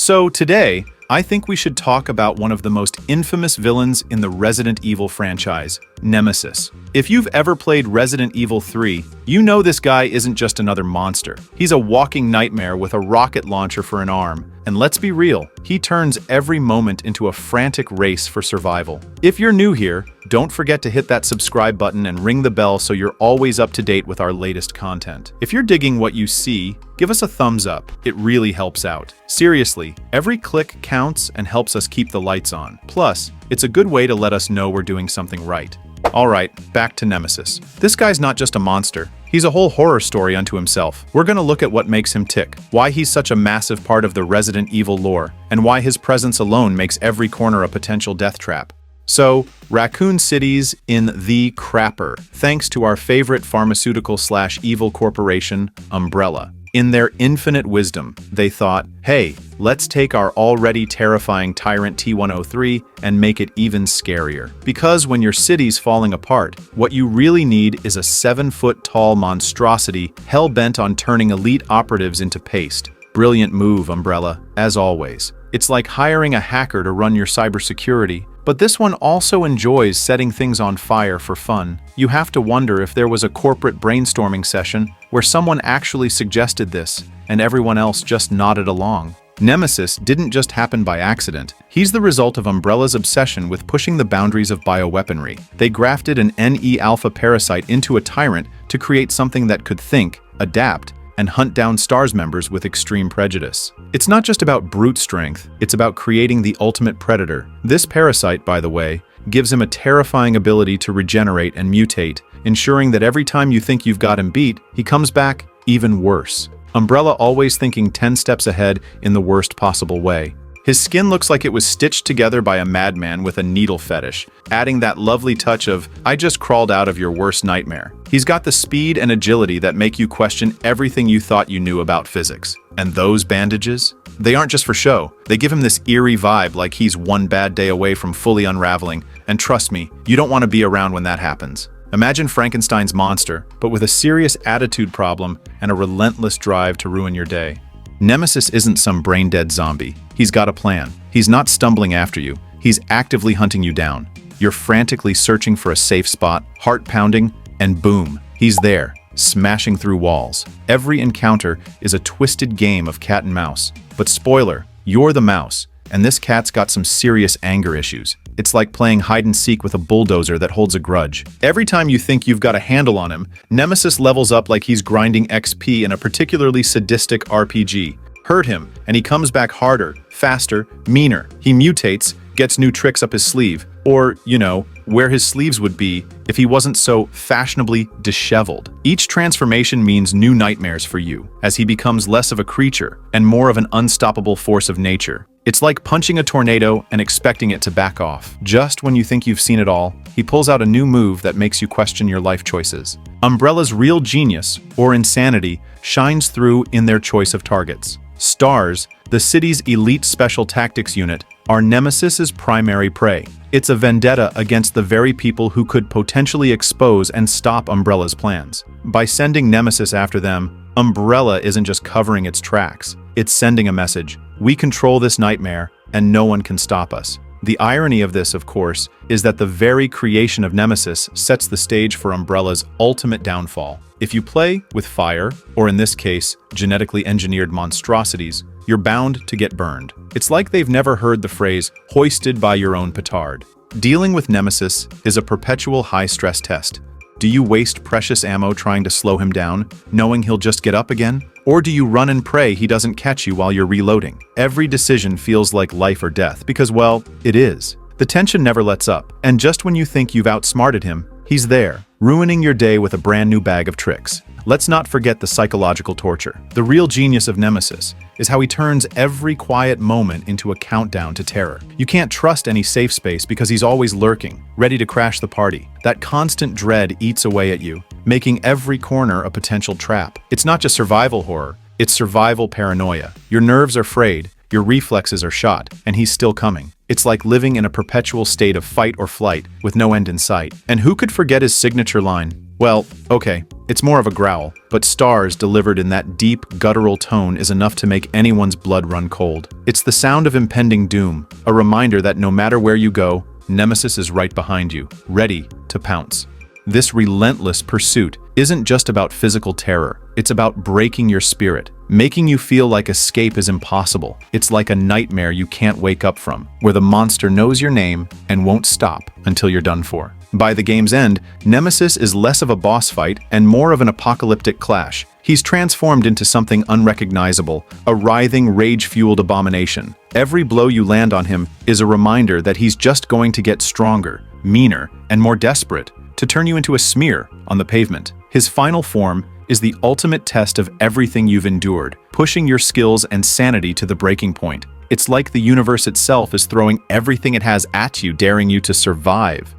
So today, I think we should talk about one of the most infamous villains in the Resident Evil franchise, Nemesis. If you've ever played Resident Evil 3, you know this guy isn't just another monster. He's a walking nightmare with a rocket launcher for an arm. And let's be real, he turns every moment into a frantic race for survival. If you're new here, don't forget to hit that subscribe button and ring the bell so you're always up to date with our latest content. If you're digging what you see, give us a thumbs up. It really helps out. Seriously, every click counts and helps us keep the lights on. Plus, it's a good way to let us know we're doing something right. Alright, back to Nemesis. This guy's not just a monster. He's a whole horror story unto himself. We're gonna look at what makes him tick, why he's such a massive part of the Resident Evil lore, and why his presence alone makes every corner a potential death trap. So, Raccoon City's in the crapper, thanks to our favorite pharmaceutical/evil corporation, Umbrella. In their infinite wisdom, they thought, hey, let's take our already terrifying tyrant T-103 and make it even scarier. Because when your city's falling apart, what you really need is a 7-foot-tall monstrosity hell-bent on turning elite operatives into paste. Brilliant move, Umbrella, as always. It's like hiring a hacker to run your cybersecurity. But this one also enjoys setting things on fire for fun. You have to wonder if there was a corporate brainstorming session where someone actually suggested this, and everyone else just nodded along. Nemesis didn't just happen by accident. He's the result of Umbrella's obsession with pushing the boundaries of bioweaponry. They grafted an NE-alpha parasite into a tyrant to create something that could think, adapt, and hunt down S.T.A.R.S members with extreme prejudice. It's not just about brute strength, it's about creating the ultimate predator. This parasite, by the way, gives him a terrifying ability to regenerate and mutate, ensuring that every time you think you've got him beat, he comes back even worse. Umbrella always thinking 10 steps ahead in the worst possible way. His skin looks like it was stitched together by a madman with a needle fetish, adding that lovely touch of, I just crawled out of your worst nightmare. He's got the speed and agility that make you question everything you thought you knew about physics. And those bandages? They aren't just for show. They give him this eerie vibe like he's one bad day away from fully unraveling. And trust me, you don't want to be around when that happens. Imagine Frankenstein's monster, but with a serious attitude problem and a relentless drive to ruin your day. Nemesis isn't some brain-dead zombie. He's got a plan. He's not stumbling after you. He's actively hunting you down. You're frantically searching for a safe spot, heart pounding, and boom, he's there, smashing through walls. Every encounter is a twisted game of cat and mouse. But spoiler, you're the mouse, and this cat's got some serious anger issues. It's like playing hide-and-seek with a bulldozer that holds a grudge. Every time you think you've got a handle on him, Nemesis levels up like he's grinding XP in a particularly sadistic RPG. Hurt him, and he comes back harder, faster, meaner. He mutates, gets new tricks up his sleeve, or, you know, where his sleeves would be if he wasn't so fashionably disheveled. Each transformation means new nightmares for you, as he becomes less of a creature and more of an unstoppable force of nature. It's like punching a tornado and expecting it to back off. Just when you think you've seen it all, he pulls out a new move that makes you question your life choices. Umbrella's real genius, or insanity, shines through in their choice of targets. S.T.A.R.S, the city's elite special tactics unit, are Nemesis's primary prey. It's a vendetta against the very people who could potentially expose and stop Umbrella's plans. By sending Nemesis after them, Umbrella isn't just covering its tracks. It's sending a message. We control this nightmare, and no one can stop us. The irony of this, of course, is that the very creation of Nemesis sets the stage for Umbrella's ultimate downfall. If you play with fire, or in this case, genetically engineered monstrosities, you're bound to get burned. It's like they've never heard the phrase, hoisted by your own petard. Dealing with Nemesis is a perpetual high-stress test. Do you waste precious ammo trying to slow him down, knowing he'll just get up again? Or do you run and pray he doesn't catch you while you're reloading? Every decision feels like life or death because, well, it is. The tension never lets up, and just when you think you've outsmarted him, he's there, ruining your day with a brand new bag of tricks. Let's not forget the psychological torture. The real genius of Nemesis is how he turns every quiet moment into a countdown to terror. You can't trust any safe space because he's always lurking, ready to crash the party. That constant dread eats away at you, making every corner a potential trap. It's not just survival horror, it's survival paranoia. Your nerves are frayed, your reflexes are shot, and he's still coming. It's like living in a perpetual state of fight or flight with no end in sight. And who could forget his signature line, Well, okay, it's more of a growl, but stars delivered in that deep, guttural tone is enough to make anyone's blood run cold. It's the sound of impending doom, a reminder that no matter where you go, Nemesis is right behind you, ready to pounce. This relentless pursuit isn't just about physical terror, it's about breaking your spirit, making you feel like escape is impossible. It's like a nightmare you can't wake up from, where the monster knows your name and won't stop until you're done for. By the game's end, Nemesis is less of a boss fight and more of an apocalyptic clash. He's transformed into something unrecognizable, a writhing, rage-fueled abomination. Every blow you land on him is a reminder that he's just going to get stronger, meaner, and more desperate, to turn you into a smear on the pavement. His final form is the ultimate test of everything you've endured, pushing your skills and sanity to the breaking point. It's like the universe itself is throwing everything it has at you, daring you to survive.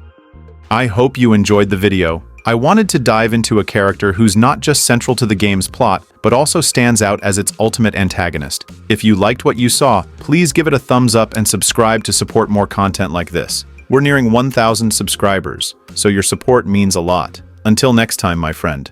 I hope you enjoyed the video. I wanted to dive into a character who's not just central to the game's plot, but also stands out as its ultimate antagonist. If you liked what you saw, please give it a thumbs up and subscribe to support more content like this. We're nearing 1,000 subscribers, so your support means a lot. Until next time, my friend.